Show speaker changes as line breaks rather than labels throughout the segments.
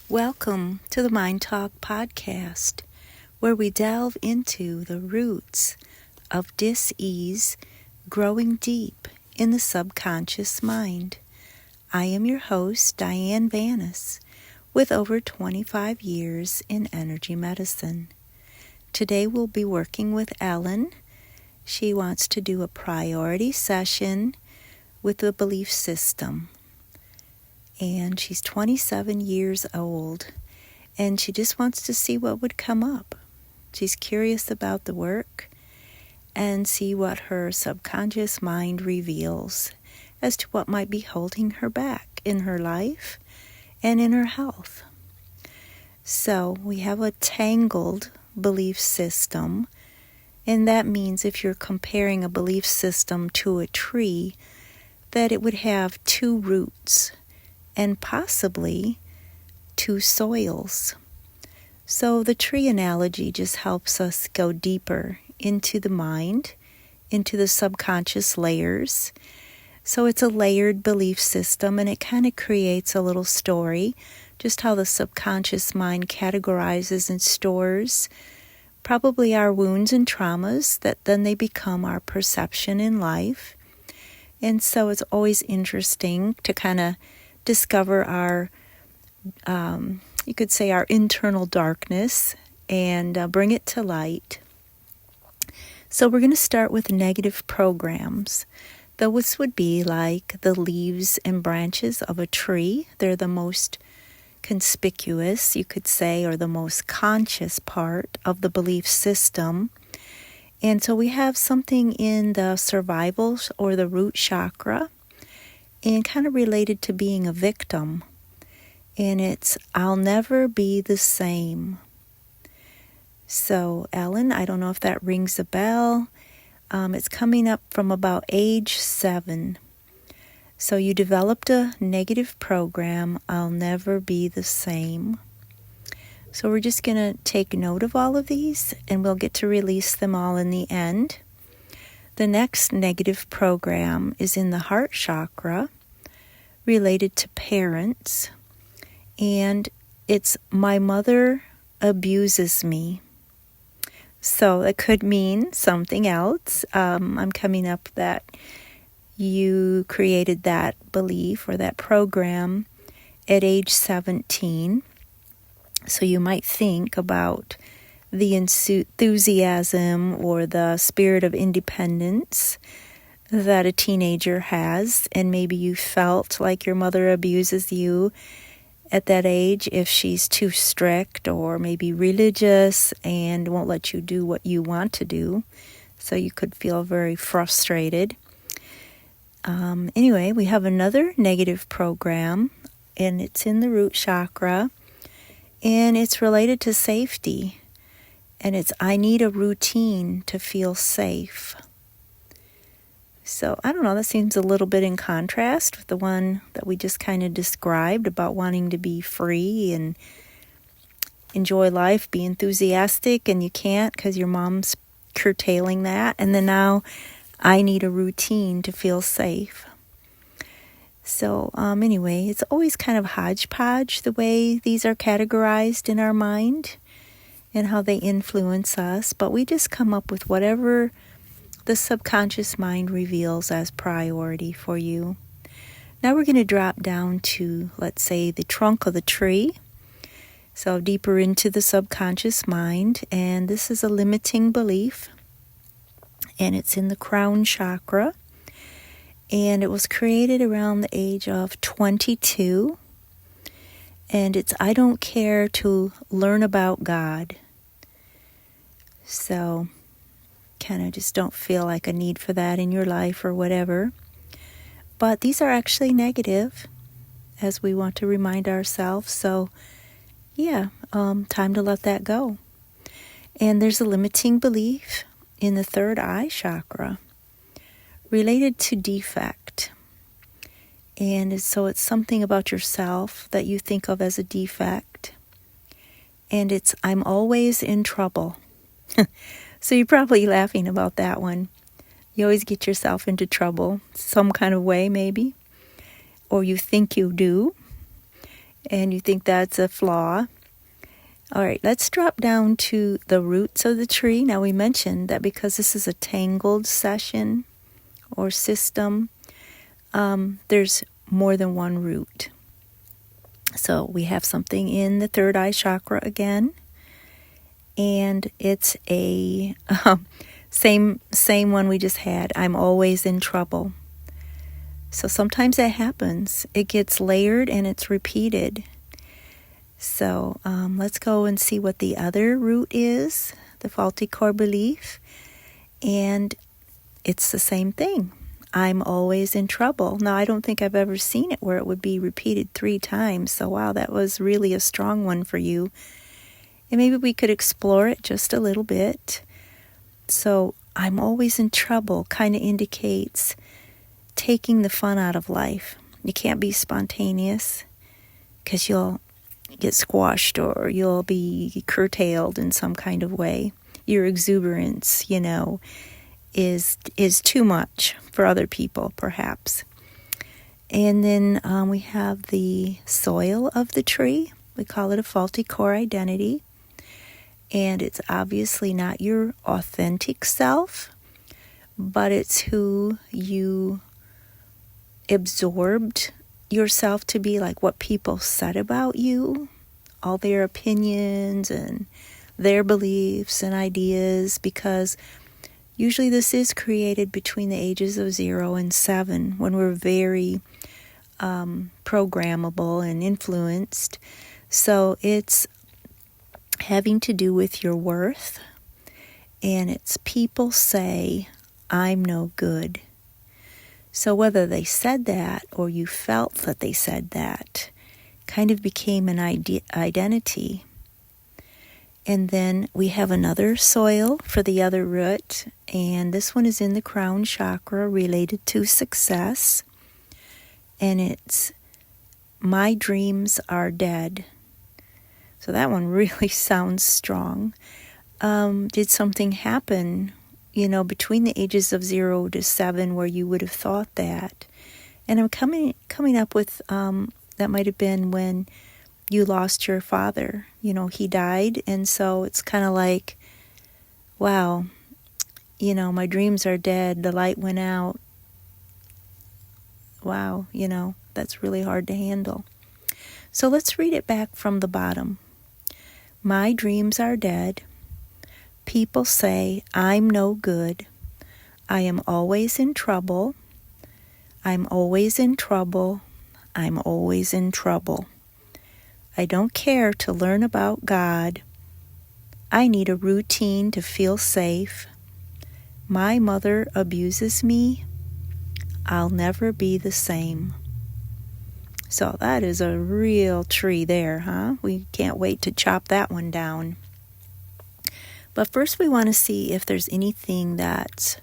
Welcome to the Mind Talk podcast, where we delve into the roots of dis-ease growing deep in the subconscious mind. I am your host, Diane Vanas, with over 25 years in energy medicine. Today we'll be working with Ellen. She wants to do a priority session with the belief system. And she's 27 years old, and she just wants to see what would come up. She's curious about the work and see what her subconscious mind reveals as to what might be holding her back in her life and in her health. So we have a tangled belief system, and that means if you're comparing a belief system to a tree, that it would have two roots and possibly two soils. So the tree analogy just helps us go deeper into the mind, into the subconscious layers. So it's a layered belief system, and it kind of creates a little story, just how the subconscious mind categorizes and stores probably our wounds and traumas, that then they become our perception in life. And so it's always interesting to kind of discover our, you could say, our internal darkness and bring it to light. So we're going to start with negative programs. Those would be like the leaves and branches of a tree. They're the most conspicuous, you could say, or the most conscious part of the belief system. And so we have something in the survival or the root chakra, and kind of related to being a victim. And it's, I'll never be the same. So, Ellen, I don't know if that rings a bell. It's coming up from about age 7. So you developed a negative program, I'll never be the same. So we're just going to take note of all of these, and we'll get to release them all in the end. The next negative program is in the heart chakra, related to parents, and it's my mother abuses me. So it could mean something else. I'm coming up that you created that belief or that program at age 17. So you might think about the enthusiasm or the spirit of independence that a teenager has, and maybe you felt like your mother abuses you at that age if she's too strict or maybe religious and won't let you do what you want to do. So you could feel very frustrated. Anyway, we have another negative program, and it's in the root chakra, and it's related to safety. And it's, I need a routine to feel safe. So, I don't know, that seems a little bit in contrast with the one that we just kind of described about wanting to be free and enjoy life, be enthusiastic, and you can't because your mom's curtailing that. And then now, I need a routine to feel safe. So, anyway, it's always kind of hodgepodge the way these are categorized in our mind and how they influence us, but we just come up with whatever the subconscious mind reveals as priority for you. Now we're going to drop down to, let's say, the trunk of the tree, so deeper into the subconscious mind, and this is a limiting belief, and it's in the crown chakra, and it was created around the age of 22, and it's, I don't care to learn about God. So, kind of just don't feel like a need for that in your life or whatever. But these are actually negative, as we want to remind ourselves. So, yeah, time to let that go. And there's a limiting belief in the third eye chakra, related to defect. And so it's something about yourself that you think of as a defect. And it's, I'm always in trouble. So you're probably laughing about that one. You always get yourself into trouble, some kind of way maybe. Or you think you do. and you think that's a flaw. All right, let's drop down to the roots of the tree. Now, we mentioned that because this is a tangled session or system, there's more than one root. So we have something in the third eye chakra again, and it's a same one we just had. I'm always in trouble. So sometimes that happens. It gets layered and it's repeated. So let's go and see what the other root is, the faulty core belief. And it's the same thing. I'm always in trouble. Now, I don't think I've ever seen it where it would be repeated 3 times. So, wow, that was really a strong one for you. And maybe we could explore it just a little bit. So, I'm always in trouble kind of indicates taking the fun out of life. You can't be spontaneous because you'll get squashed or you'll be curtailed in some kind of way. Your exuberance, is too much for other people, perhaps. And then we have the soil of the tree. We call it a faulty core identity. And it's obviously not your authentic self, but it's who you absorbed yourself to be, like what people said about you, all their opinions and their beliefs and ideas, because usually this is created between the ages of 0 and 7 when we're very programmable and influenced. So it's having to do with your worth, and it's people say, I'm no good. So whether they said that or you felt that they said that kind of became an identity. And then we have another soil for the other root, and this one is in the crown chakra related to success. And it's, my dreams are dead. So that one really sounds strong. Did something happen, between the ages of 0 to 7 where you would have thought that? And I'm coming up with, that might have been when you lost your father. He died, and so it's kind of like, wow, my dreams are dead, the light went out. Wow, that's really hard to handle. So let's read it back from the bottom. My dreams are dead. People say I'm no good. I am always in trouble. I'm always in trouble. I'm always in trouble. I don't care to learn about God. I need a routine to feel safe. My mother abuses me. I'll never be the same. So that is a real tree there, huh? We can't wait to chop that one down. But first we want to see if there's anything that's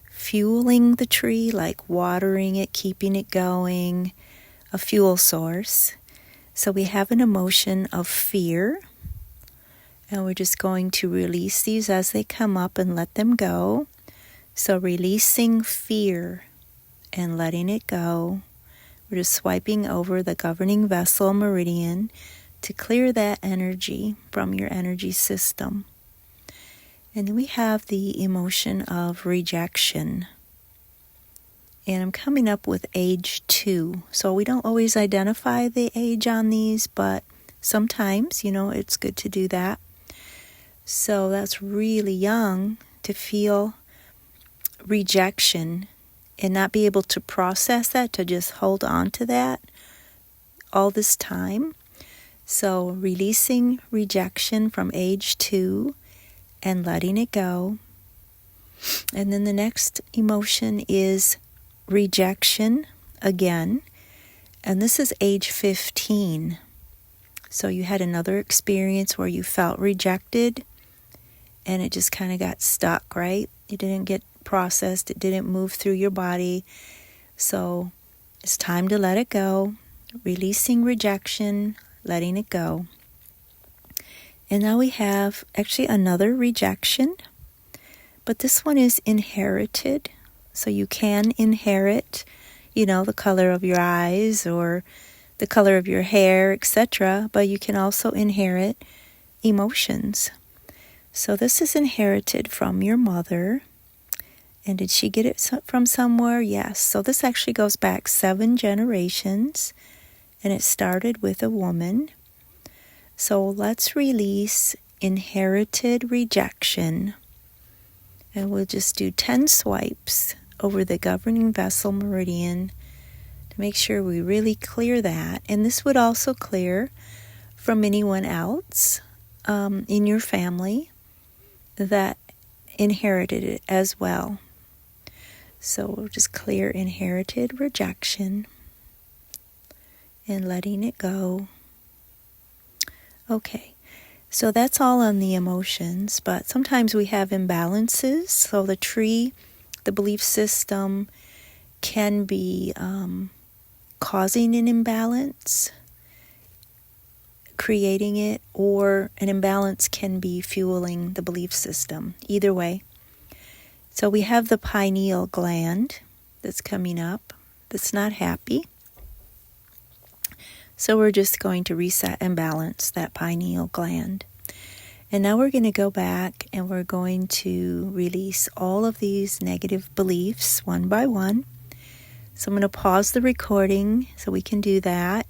fueling the tree, like watering it, keeping it going, a fuel source. So we have an emotion of fear, and we're just going to release these as they come up and let them go. So releasing fear and letting it go. We're just swiping over the governing vessel meridian to clear that energy from your energy system. And then we have the emotion of rejection. And I'm coming up with age 2. So we don't always identify the age on these, but sometimes, it's good to do that. So that's really young to feel rejection and not be able to process that, to just hold on to that all this time. So releasing rejection from age 2 and letting it go. And then the next emotion is rejection again. And this is age 15. So you had another experience where you felt rejected and it just kind of got stuck, right? It didn't get processed. It didn't move through your body. So it's time to let it go. Releasing rejection, letting it go. And now we have actually another rejection, but this one is inherited. So you can inherit, the color of your eyes or the color of your hair, etc., but you can also inherit emotions. So this is inherited from your mother. And did she get it from somewhere? Yes. So this actually goes back 7 generations, and it started with a woman. So let's release inherited rejection. And we'll just do 10 swipes over the governing vessel meridian to make sure we really clear that. And this would also clear from anyone else in your family that inherited it as well. So we'll just clear inherited rejection and letting it go. Okay, so that's all on the emotions, but sometimes we have imbalances. So the tree, the belief system, can be causing an imbalance, creating it, or an imbalance can be fueling the belief system. Either way. So we have the pineal gland that's coming up that's not happy. So we're just going to reset and balance that pineal gland. And now we're going to go back and we're going to release all of these negative beliefs one by one. So I'm going to pause the recording so we can do that.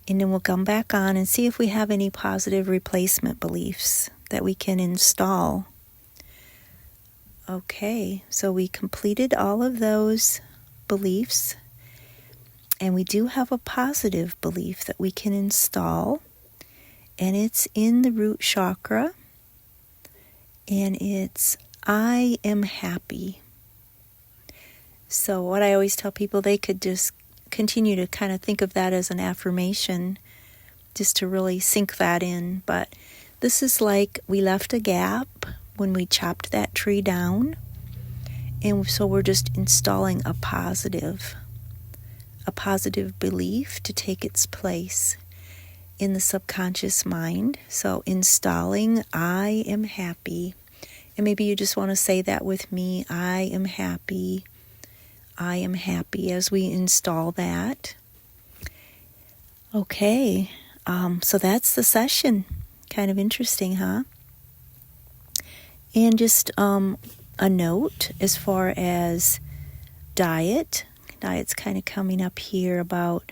And then we'll come back on and see if we have any positive replacement beliefs that we can install. Okay, so we completed all of those beliefs, and we do have a positive belief that we can install, and it's in the root chakra, and it's, I am happy. So what I always tell people, they could just continue to kind of think of that as an affirmation, just to really sink that in. But this is like we left a gap when we chopped that tree down, and so we're just installing a positive belief to take its place in the subconscious mind. So installing, I am happy. And maybe you just want to say that with me, I am happy, as we install that. Okay, so that's the session. Kind of interesting, huh? And just a note as far as diet's kind of coming up here about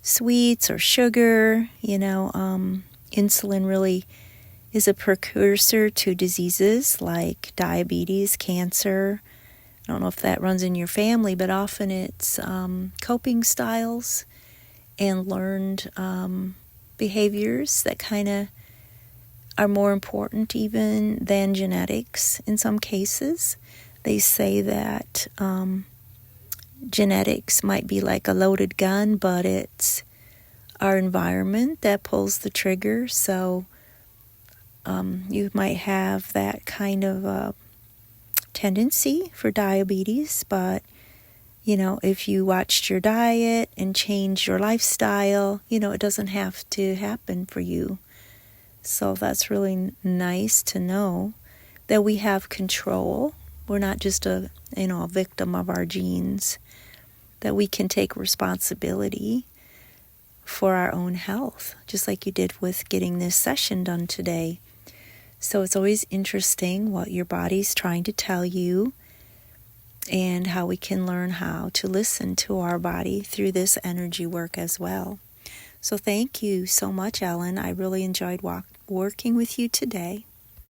sweets or sugar. Insulin really is a precursor to diseases like diabetes, cancer. I don't know if that runs in your family, but often it's coping styles and learned behaviors that kind of are more important even than genetics in some cases. They say that genetics might be like a loaded gun, but it's our environment that pulls the trigger. So you might have that kind of tendency for diabetes, but if you watched your diet and changed your lifestyle, it doesn't have to happen for you. So that's really nice to know that we have control. We're not just a victim of our genes, that we can take responsibility for our own health, just like you did with getting this session done today. So it's always interesting what your body's trying to tell you and how we can learn how to listen to our body through this energy work as well. So thank you so much, Ellen. I really enjoyed working with you today.